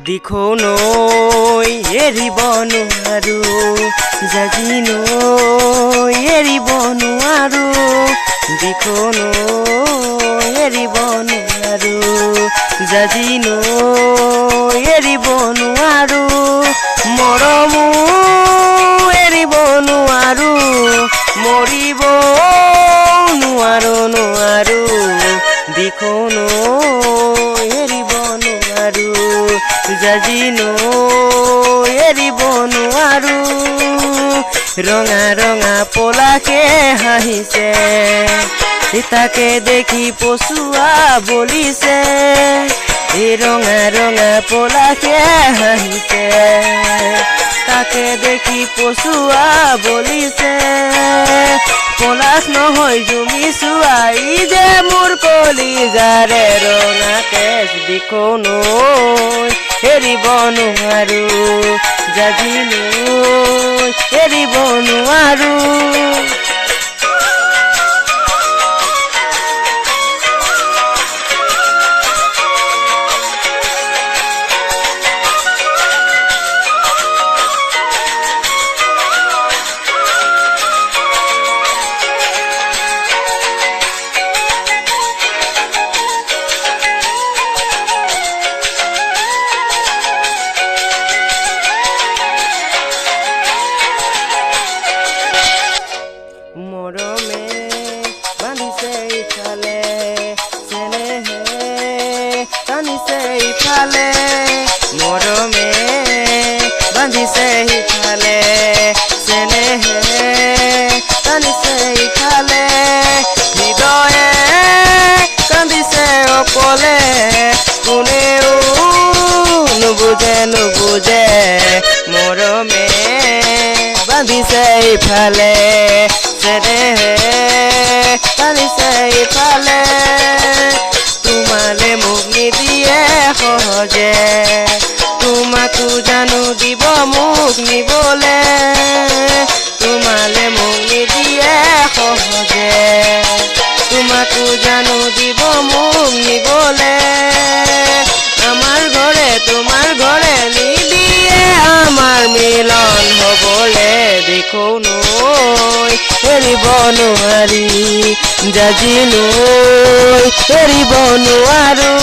দিখো নৈ এৰিব নোৱাৰো জাজি নৈ এৰিব নোৱাৰো দিখো নৈ এৰিব নোৱাৰো জাজি নৈ এৰিব নোৱাৰো মৰমো এৰিব নোৱাৰো মৰিব নোৱাৰো দিখো নৈ এৰিব নোৱাৰো জাজি নৈ এৰিব নোৱাৰো ৰঙা ৰঙা পলাকে হাঁহিছে তাকে দেখি পচুৱা বলিছে এই ৰঙা ৰঙা পলাকে হাঁহিছে তাকে দেখি পচুৱা বলিছে পলাশ নহয় জুমি চুৱাই যে মোৰ কলিজাৰে ৰঙা কেঁচ দিখো নৈ এৰিব নোৱাৰো জাজি নৈ এৰিব নোৱাৰো মৰমে বান্ধিছে ইফালে চেনেহে টানিছে ইফালে মৰমে বান্ধিছে ইফালে চেনেহে টানিছে ইফালে হৃদয়ে কান্দিছে অকলে কোনেও নুবুজে মৰমে বান্ধিছে ইফালে চেনেহে টানিছে ইফালে তোমালে মোক নিদিয়ে সহজে তোমাকো জানো দিব মোক নিবলে তোমালে মোক নিদিয়ে সহজে তোমাকো জানো দিব মোক নিবলে আমাৰ ঘৰে তোমাৰ ঘৰে নিদিয়ে আমাৰ মিলন হবলে দিখো নৈ এৰিব নোৱাৰি জাজি নৈ এৰিব নোৱাৰো